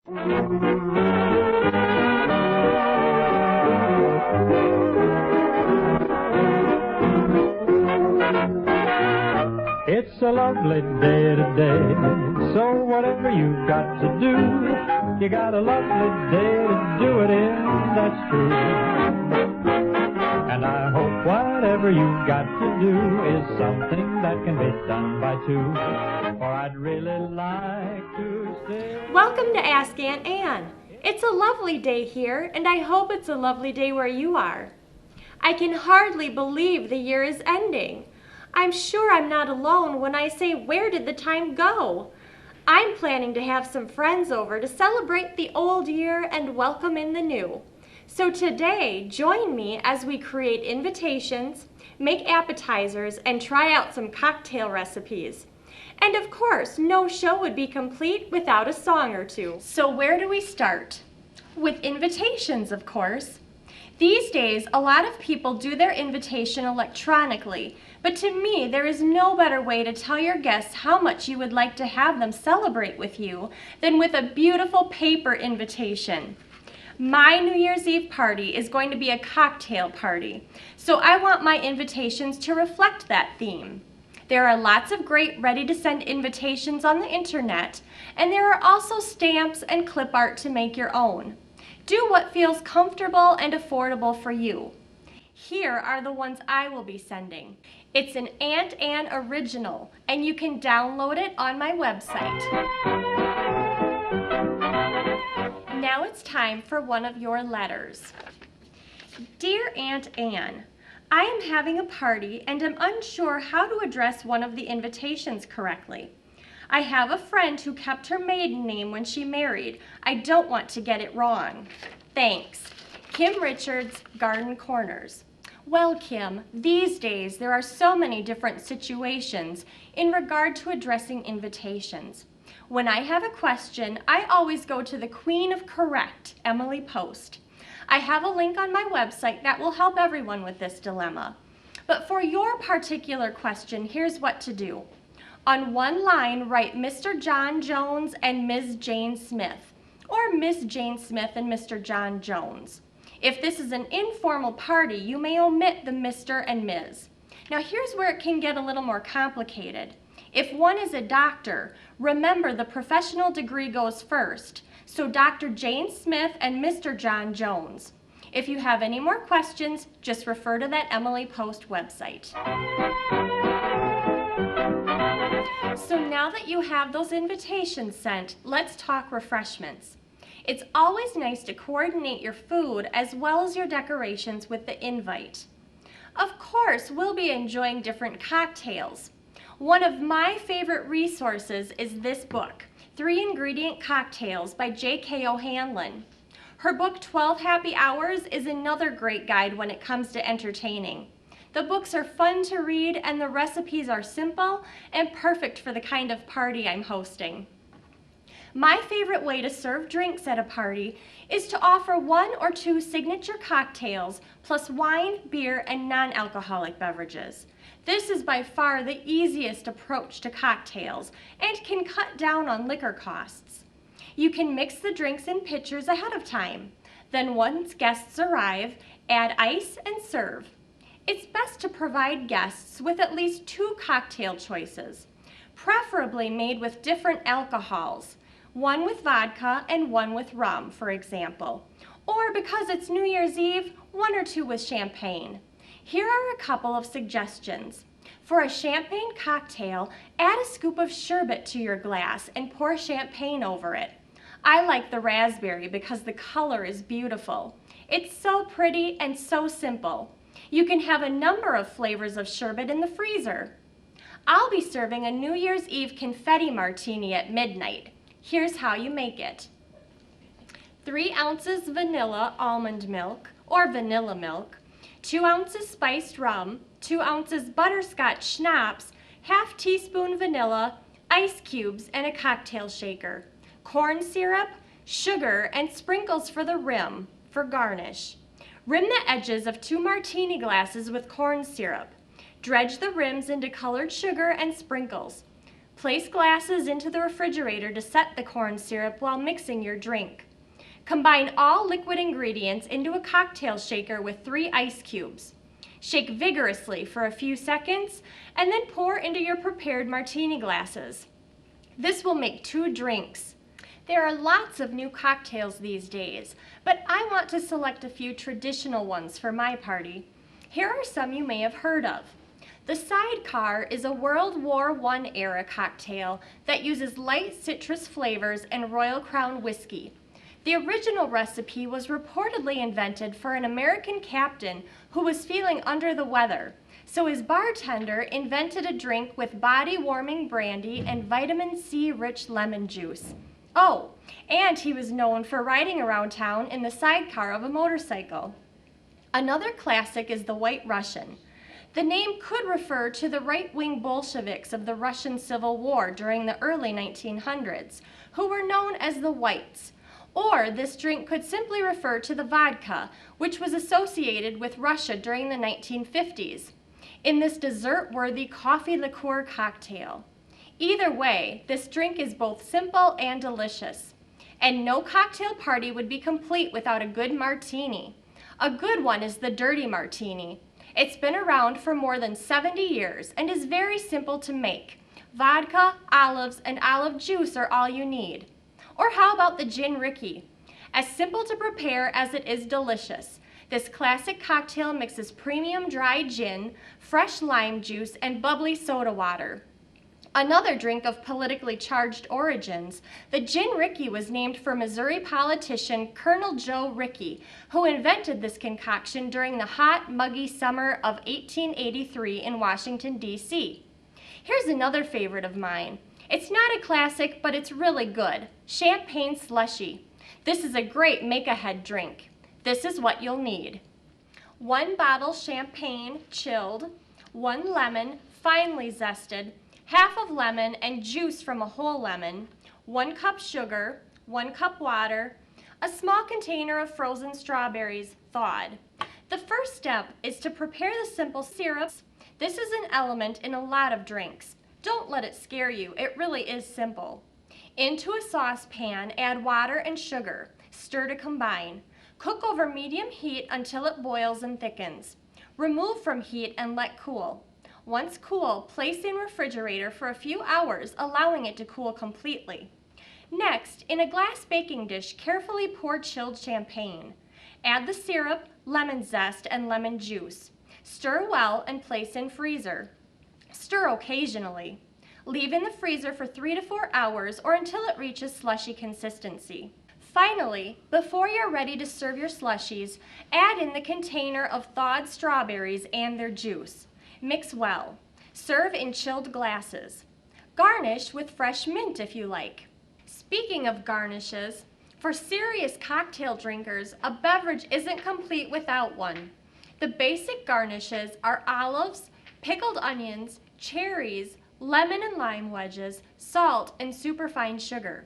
It's a lovely day today, so whatever you've got to do, you got a lovely day to do it in, that's true. And I hope whatever you've got to do is something that can be done by two, for I'd really like to stay. Welcome to Ask Aunt Ann. It's a lovely day here, and I hope it's a lovely day where you are. I can hardly believe the year is ending. I'm sure I'm not alone when I say, where did the time go? I'm planning to have some friends over to celebrate the old year and welcome in the new. So today, join me as we create invitations, make appetizers, and try out some cocktail recipes. And of course, no show would be complete without a song or two. So where do we start? With invitations, of course. These days, a lot of people do their invitation electronically, but to me, there is no better way to tell your guests how much you would like to have them celebrate with you than with a beautiful paper invitation. My New Year's Eve party is going to be a cocktail party, so I want my invitations to reflect that theme. There are lots of great ready-to-send invitations on the internet, and there are also stamps and clip art to make your own. Do what feels comfortable and affordable for you. Here are the ones I will be sending. It's an Aunt Ann original, and you can download it on my website. Now it's time for one of your letters. Dear Aunt Ann, I am having a party and am unsure how to address one of the invitations correctly. I have a friend who kept her maiden name when she married. I don't want to get it wrong. Thanks. Kim Richards, Garden Corners. Well, Kim, these days there are so many different situations in regard to addressing invitations. When I have a question, I always go to the Queen of Correct, Emily Post. I have a link on my website that will help everyone with this dilemma. But for your particular question, here's what to do. On one line, write Mr. John Jones and Ms. Jane Smith, or Miss Jane Smith and Mr. John Jones. If this is an informal party, you may omit the Mr. and Ms. Now here's where it can get a little more complicated. If one is a doctor, remember the professional degree goes first, so Dr. Jane Smith and Mr. John Jones. If you have any more questions, just refer to that Emily Post website. So now that you have those invitations sent, let's talk refreshments. It's always nice to coordinate your food as well as your decorations with the invite. Of course, we'll be enjoying different cocktails. One of my favorite resources is this book, 3 Ingredient Cocktails by J.K. O'Hanlon. Her book, 12 Happy Hours, is another great guide when it comes to entertaining. The books are fun to read and the recipes are simple and perfect for the kind of party I'm hosting. My favorite way to serve drinks at a party is to offer 1 or 2 signature cocktails plus wine, beer, and non-alcoholic beverages. This is by far the easiest approach to cocktails and can cut down on liquor costs. You can mix the drinks in pitchers ahead of time. Then once guests arrive, add ice and serve. It's best to provide guests with at least 2 cocktail choices, preferably made with different alcohols, 1 with vodka and 1 with rum, for example. Or because it's New Year's Eve, 1 or 2 with champagne. Here are a couple of suggestions. For a champagne cocktail, add a scoop of sherbet to your glass and pour champagne over it. I like the raspberry because the color is beautiful. It's so pretty and so simple. You can have a number of flavors of sherbet in the freezer. I'll be serving a New Year's Eve confetti martini at midnight. Here's how you make it. 3 ounces vanilla almond milk or vanilla milk, 2 ounces spiced rum, 2 ounces butterscotch schnapps, ½ teaspoon vanilla, ice cubes, and a cocktail shaker, corn syrup, sugar, and sprinkles for the rim for garnish. Rim the edges of 2 martini glasses with corn syrup. Dredge the rims into colored sugar and sprinkles. Place glasses into the refrigerator to set the corn syrup while mixing your drink. Combine all liquid ingredients into a cocktail shaker with 3 ice cubes. Shake vigorously for a few seconds and then pour into your prepared martini glasses. This will make 2 drinks. There are lots of new cocktails these days, but I want to select a few traditional ones for my party. Here are some you may have heard of. The Sidecar is a World War I era cocktail that uses light citrus flavors and Royal Crown whiskey. The original recipe was reportedly invented for an American captain who was feeling under the weather, so his bartender invented a drink with body-warming brandy and vitamin C-rich lemon juice. Oh, and he was known for riding around town in the sidecar of a motorcycle. Another classic is the White Russian. The name could refer to the right-wing Bolsheviks of the Russian Civil War during the early 1900s, who were known as the Whites. Or this drink could simply refer to the vodka, which was associated with Russia during the 1950s, in this dessert-worthy coffee liqueur cocktail. Either way, this drink is both simple and delicious. And no cocktail party would be complete without a good martini. A good one is the Dirty Martini. It's been around for more than 70 years and is very simple to make. Vodka, olives, and olive juice are all you need. Or how about the Gin Ricky? As simple to prepare as it is delicious. This classic cocktail mixes premium dry gin, fresh lime juice, and bubbly soda water. Another drink of politically charged origins, the Gin Ricky was named for Missouri politician Colonel Joe Rickey, who invented this concoction during the hot, muggy summer of 1883 in Washington, D.C. Here's another favorite of mine. It's not a classic, but it's really good. Champagne Slushy. This is a great make-ahead drink. This is what you'll need. 1 bottle champagne, chilled, 1 lemon, finely zested, half of lemon and juice from a whole lemon, 1 cup sugar, 1 cup water, a small container of frozen strawberries, thawed. The first step is to prepare the simple syrups. This is an element in a lot of drinks. Don't let it scare you, it really is simple. Into a saucepan, add water and sugar. Stir to combine. Cook over medium heat until it boils and thickens. Remove from heat and let cool. Once cool, place in refrigerator for a few hours, allowing it to cool completely. Next, in a glass baking dish, carefully pour chilled champagne. Add the syrup, lemon zest, and lemon juice. Stir well and place in freezer. Stir occasionally. Leave in the freezer for 3 to 4 hours or until it reaches slushy consistency. Finally, before you're ready to serve your slushies, add in the container of thawed strawberries and their juice. Mix well. Serve in chilled glasses. Garnish with fresh mint if you like. Speaking of garnishes, for serious cocktail drinkers, a beverage isn't complete without one. The basic garnishes are olives, pickled onions, cherries, lemon and lime wedges, salt, and superfine sugar.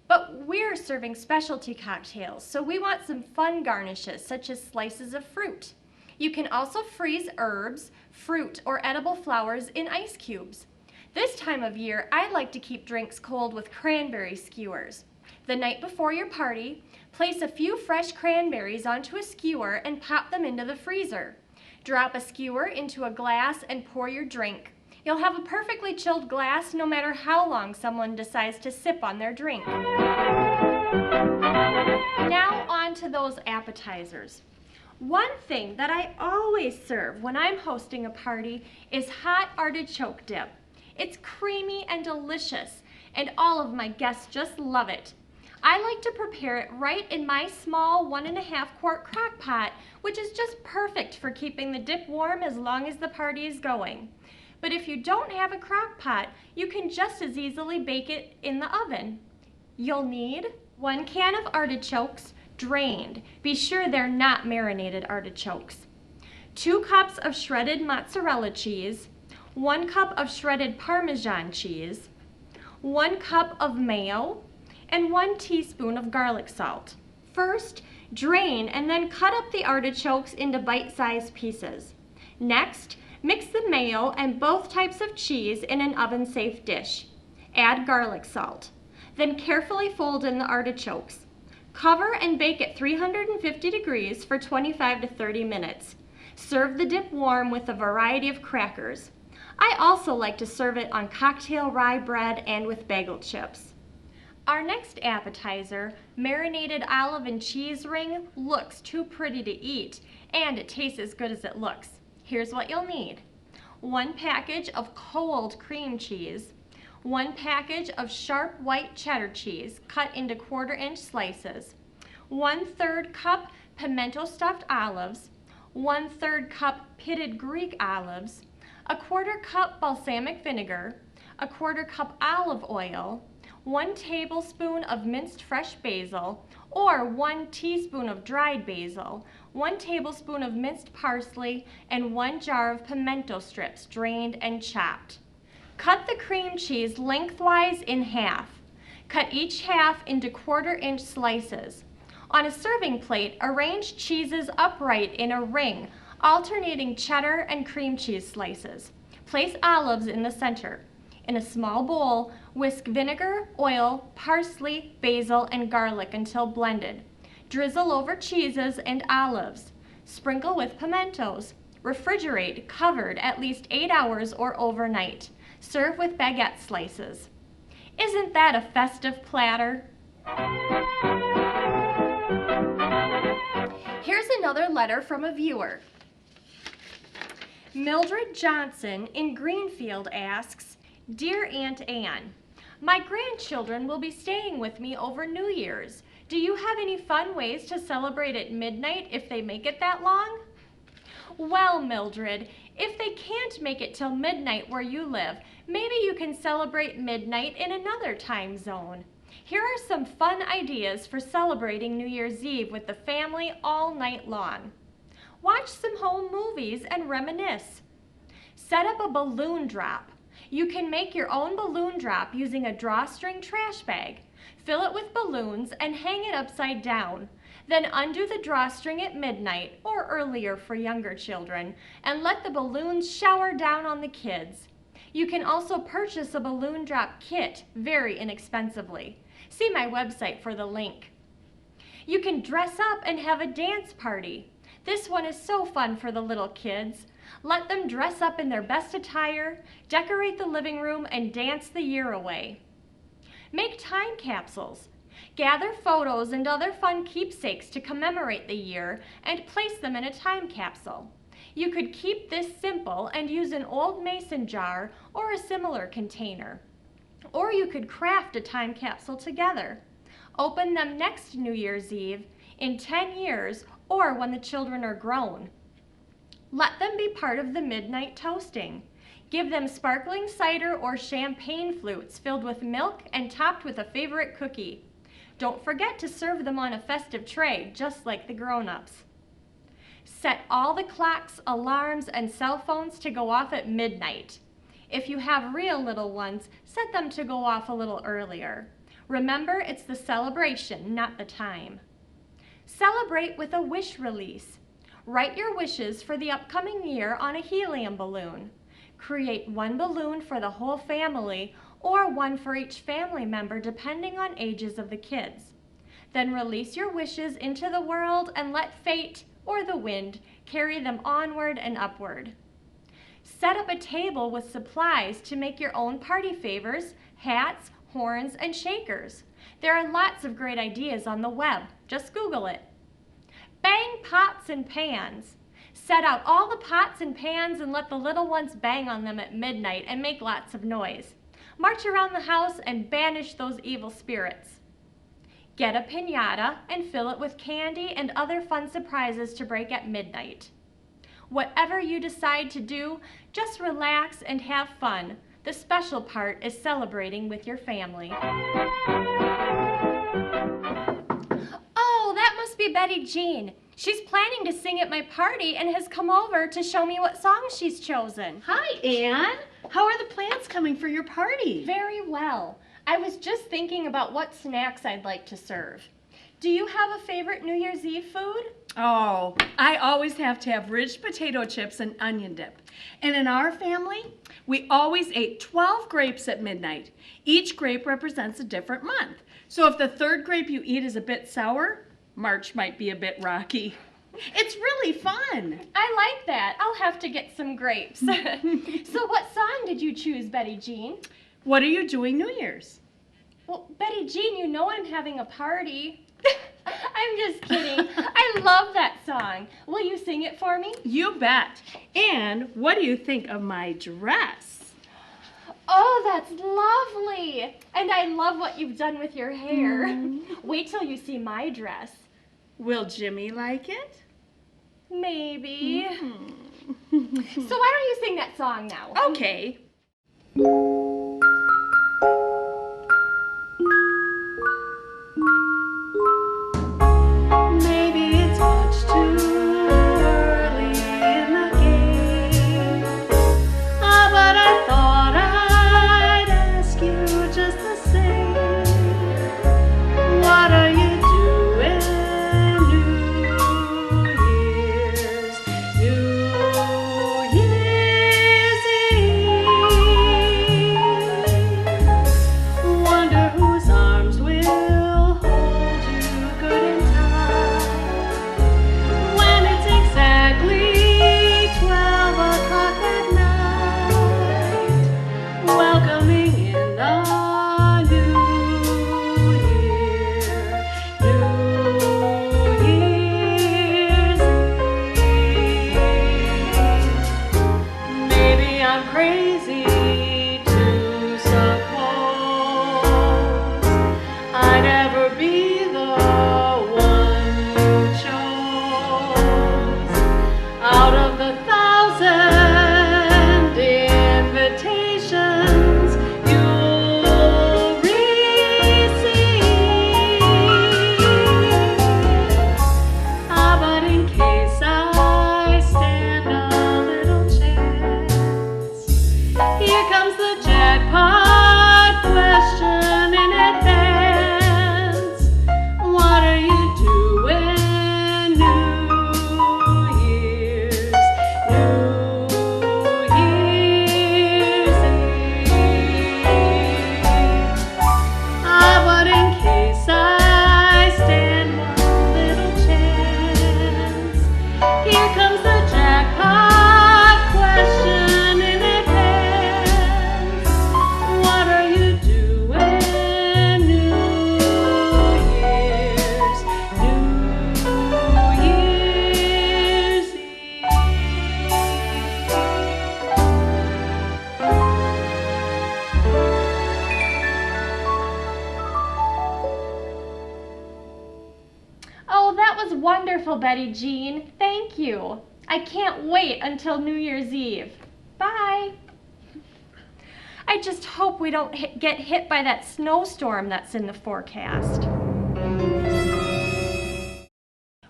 But we're serving specialty cocktails, so we want some fun garnishes such as slices of fruit. You can also freeze herbs, fruit, or edible flowers in ice cubes. This time of year, I like to keep drinks cold with cranberry skewers. The night before your party, place a few fresh cranberries onto a skewer and pop them into the freezer. Drop a skewer into a glass and pour your drink. You'll have a perfectly chilled glass no matter how long someone decides to sip on their drink. Now on to those appetizers. One thing that I always serve when I'm hosting a party is hot artichoke dip. It's creamy and delicious, and all of my guests just love it. I like to prepare it right in my small 1.5 quart crock pot, which is just perfect for keeping the dip warm as long as the party is going. But if you don't have a crock pot, you can just as easily bake it in the oven. You'll need 1 can of artichokes, drained. Be sure they're not marinated artichokes. 2 cups of shredded mozzarella cheese, 1 cup of shredded Parmesan cheese, 1 cup of mayo, and 1 teaspoon of garlic salt. First, drain and then cut up the artichokes into bite-sized pieces. Next, mix the mayo and both types of cheese in an oven-safe dish. Add garlic salt. Then carefully fold in the artichokes. Cover and bake at 350 degrees for 25 to 30 minutes. Serve the dip warm with a variety of crackers. I also like to serve it on cocktail rye bread and with bagel chips. Our next appetizer, marinated olive and cheese ring, looks too pretty to eat, and it tastes as good as it looks. Here's what you'll need. 1 package of cold cream cheese, 1 package of sharp white cheddar cheese cut into 1/4-inch slices, 1/3 cup pimento stuffed olives, 1/3 cup pitted Greek olives, 1/4 cup balsamic vinegar, 1/4 cup olive oil, 1 tablespoon of minced fresh basil, or 1 teaspoon of dried basil, 1 tablespoon of minced parsley, and 1 jar of pimento strips drained and chopped. Cut the cream cheese lengthwise in half. Cut each half into 1/4-inch slices. On a serving plate, arrange cheeses upright in a ring, alternating cheddar and cream cheese slices. Place olives in the center. In a small bowl, whisk vinegar, oil, parsley, basil, and garlic until blended. Drizzle over cheeses and olives. Sprinkle with pimentos. Refrigerate, covered, at least 8 hours or overnight. Serve with baguette slices. Isn't that a festive platter? Here's another letter from a viewer. Mildred Johnson in Greenfield asks, Dear Aunt Ann, my grandchildren will be staying with me over New Year's. Do you have any fun ways to celebrate at midnight if they make it that long? Well, Mildred, if they can't make it till midnight where you live, maybe you can celebrate midnight in another time zone. Here are some fun ideas for celebrating New Year's Eve with the family all night long. Watch some home movies and reminisce. Set up a balloon drop. You can make your own balloon drop using a drawstring trash bag. Fill it with balloons and hang it upside down. Then undo the drawstring at midnight, or earlier for younger children, and let the balloons shower down on the kids. You can also purchase a balloon drop kit very inexpensively. See my website for the link. You can dress up and have a dance party. This one is so fun for the little kids. Let them dress up in their best attire, decorate the living room, and dance the year away. Make time capsules. Gather photos and other fun keepsakes to commemorate the year and place them in a time capsule. You could keep this simple and use an old mason jar or a similar container. Or you could craft a time capsule together. Open them next New Year's Eve, in 10 years, or when the children are grown. Let them be part of the midnight toasting. Give them sparkling cider or champagne flutes filled with milk and topped with a favorite cookie. Don't forget to serve them on a festive tray, just like the grown-ups. Set all the clocks, alarms, and cell phones to go off at midnight. If you have real little ones, set them to go off a little earlier. Remember, it's the celebration, not the time. Celebrate with a wish release. Write your wishes for the upcoming year on a helium balloon. Create one balloon for the whole family or one for each family member depending on ages of the kids. Then release your wishes into the world and let fate or the wind carry them onward and upward. Set up a table with supplies to make your own party favors, hats, horns, and shakers. There are lots of great ideas on the web. Just Google it. Bang pots and pans. Set out all the pots and pans and let the little ones bang on them at midnight and make lots of noise. March around the house and banish those evil spirits. Get a piñata and fill it with candy and other fun surprises to break at midnight. Whatever you decide to do, just relax and have fun. The special part is celebrating with your family. Oh, that must be Betty Jean. She's planning to sing at my party and has come over to show me what songs she's chosen. Hi, Anne. How are the plans coming for your party? Very well. I was just thinking about what snacks I'd like to serve. Do you have a favorite New Year's Eve food? Oh, I always have to have ridged potato chips and onion dip. And in our family, we always ate 12 grapes at midnight. Each grape represents a different month. So if the third grape you eat is a bit sour, March might be a bit rocky. It's really fun. I like that. I'll have to get some grapes. So what song did you choose, Betty Jean? What are you doing New Year's? Well, Betty Jean, you know I'm having a party. I'm just kidding. I love that song. Will you sing it for me? You bet. And what do you think of my dress? Oh, that's lovely. And I love what you've done with your hair. Wait till you see my dress. Will Jimmy like it? Maybe. So why don't you sing that song now? Okay. Maybe it's much too early in the game. But I thought I'd ask you just the same. What are you doing New Year's Eve? Wonder whose arms will hold you good and tight when it's exactly 12 o'clock at night, welcoming in the new year, New Year's Eve. Maybe I'm crazy to suppose I'd ever be the one you chose out of the 1,000 invitations you'll receive. But in case I stand a little chance, here comes the jackpot question in advance. What are you doing New Year's Eve? But in case I stand one little chance, here comes the jackpot question in advance. What are you doing New Year's Oh, that was wonderful, Betty Jean. Thank you. I can't wait until New Year's Eve. Bye. I just hope we don't get hit by that snowstorm that's in the forecast.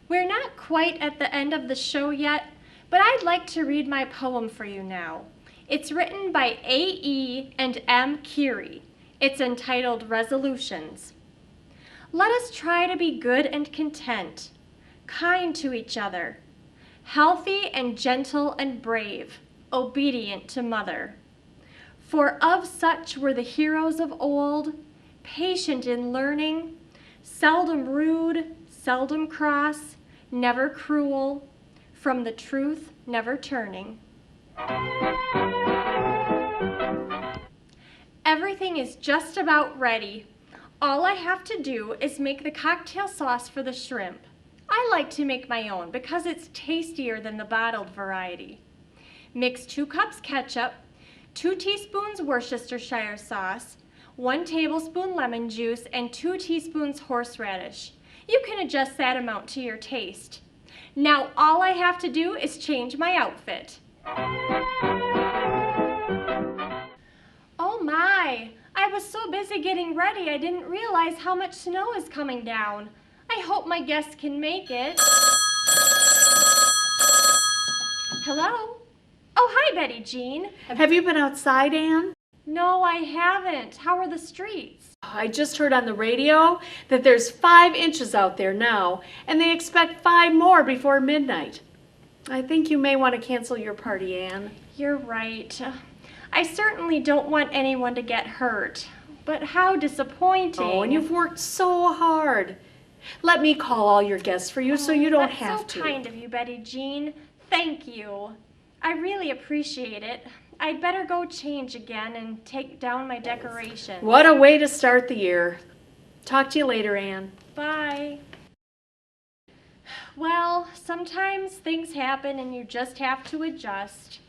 We're not quite at the end of the show yet, but I'd like to read my poem for you now. It's written by A.E. and M. Curie. It's entitled Resolutions. Let us try to be good and content, kind to each other, healthy and gentle and brave, obedient to mother. For of such were the heroes of old, patient in learning, seldom rude, seldom cross, never cruel, from the truth never turning. Everything is just about ready. All I have to do is make the cocktail sauce for the shrimp. I like to make my own because it's tastier than the bottled variety. Mix 2 cups ketchup, 2 teaspoons Worcestershire sauce, 1 tablespoon lemon juice, and 2 teaspoons horseradish. You can adjust that amount to your taste. Now all I have to do is change my outfit. Oh my! I was so busy getting ready I didn't realize how much snow is coming down. I hope my guests can make it. Hello? Oh, hi, Betty Jean. Have you been outside, Anne? No, I haven't. How are the streets? I just heard on the radio that there's 5 inches out there now, and they expect 5 more before midnight. I think you may want to cancel your party, Anne. You're right. I certainly don't want anyone to get hurt. But how disappointing. Oh, and you've worked so hard. Let me call all your guests for you so you don't have That's to. so kind of you, Betty Jean. Thank you. I really appreciate it. I'd better go change again and take down my decorations. What a way to start the year. Talk to you later, Anne. Bye. Well, sometimes things happen and you just have to adjust.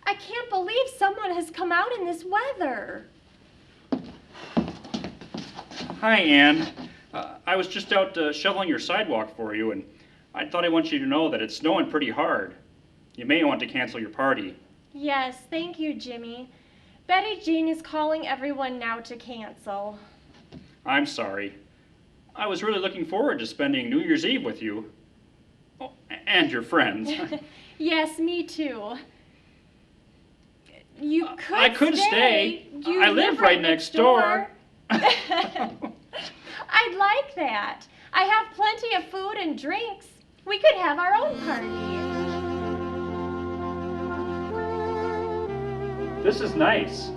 I can't believe someone has come out in this weather. Hi, Anne. I was just out shoveling your sidewalk for you, and I thought I want you to know that it's snowing pretty hard. You may want to cancel your party. Yes, thank you, Jimmy. Betty Jean is calling everyone now to cancel. I'm sorry. I was really looking forward to spending New Year's Eve with you. Oh, and your friends. Yes, me too. You could I could stay. You I live right next door. I'd like that. I have plenty of food and drinks. We could have our own party. This is nice.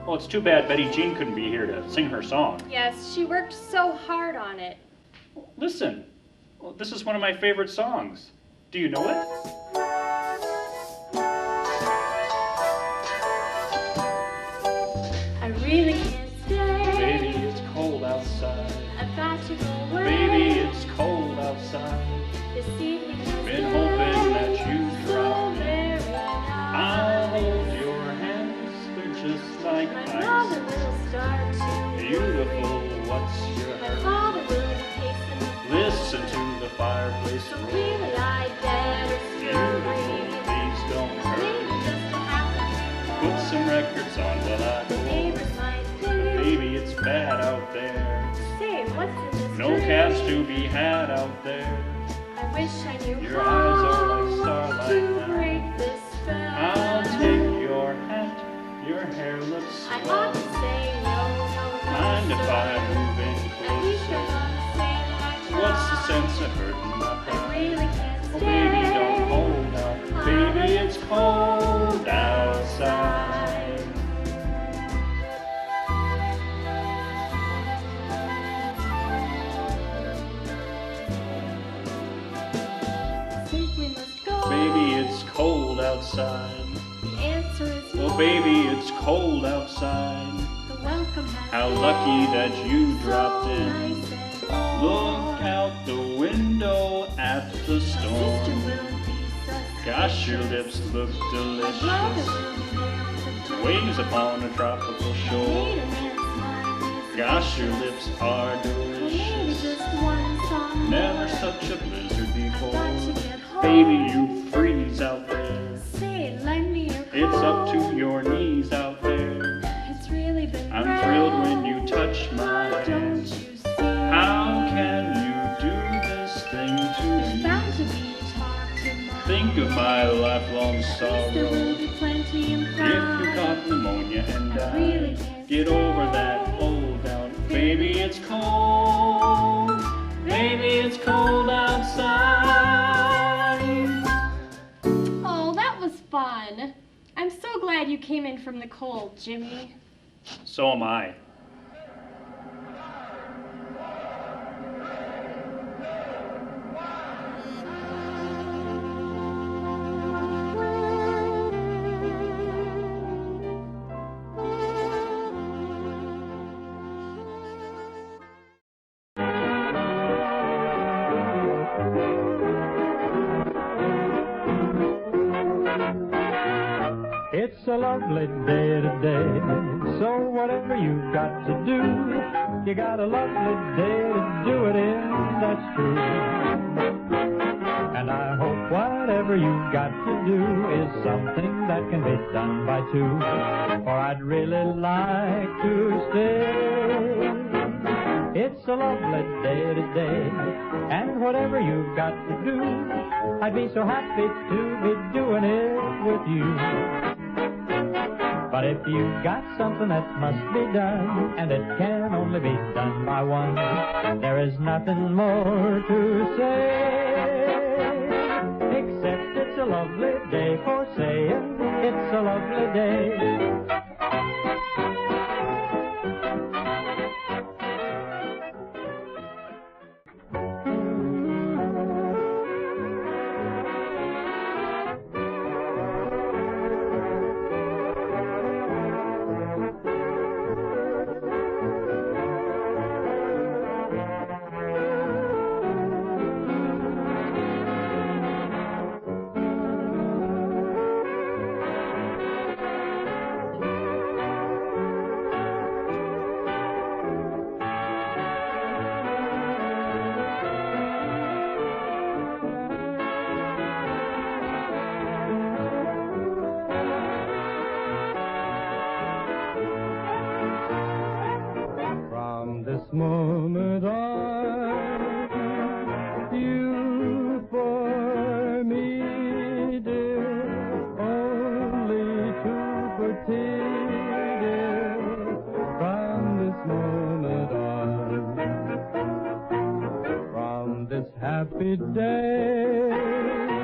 Well, it's too bad Betty Jean couldn't be here to sing her song. Yes, she worked so hard on it. Listen, well, this is one of my favorite songs. Do you know it? I really can't stay. Baby, it's cold outside. I've got to go away. Baby, it's cold outside. This evening has Been hoping that you so drop in. very I'll nice. hold your hands, they're just like My ice. mother will start to Beautiful, what's your My hurt? father will hasten. Listen to the fireplace So roar. really I'd better Beautiful, scurry. please don't Maybe hurt. just to happen. Put some records on while I The go. neighbors might think. Baby, it's bad out there. Say, what's in this No drink? cats to be had out there. I wish I knew Your how eyes are like starlight to now. break this spell. I'll take your hat, your hair looks I ought to swell. say no, Mind if I move in At least you're closer? gonna say that I tried. What's the sense of hurting my I pride? really can't Oh, stay. baby, don't hold out. Baby, it's cold outside. Think we must go. Baby, it's cold outside. The answer is Oh, no. baby, it's cold outside. The welcome has How been lucky that you so dropped in. nice and Look out the window at the My sister storm. will be suspicious. Gosh, your lips look My brother delicious. will be there to Waves upon a tropical shore. Need a man's smile. Gosh, your lips are Well, maybe delicious. just one song Never more. such a blizzard I've before. got to get home. Baby, you freeze out there. Say, lend me your It's up coat. to your knees out there. It's really been I'm great. thrilled when you touch my Don't hand. you see? How can you do this thing to There's bound to me? be talk tomorrow. Think of my lifelong At least there will sorrow. be plenty in If pride. you got pneumonia and I really died, can't get over that old doubt. Baby, it's cold. Baby, it's cold outside. Oh, that was fun. I'm so glad you came in from the cold, Jimmy. So am I. It's a lovely day today, so whatever you've got to do, you got a lovely day to do it in, that's true. And I hope whatever you've got to do is something that can be done by two, for I'd really like to stay. It's a lovely day today, and whatever you've got to do, I'd be so happy to be doing it with you. But if you've got something that must be done, and it can only be done by one, there is nothing more to say, except it's a lovely day for saying it's a lovely day. This moment on, you for me, dear, only to pretend, dear, from this moment on, from this happy day.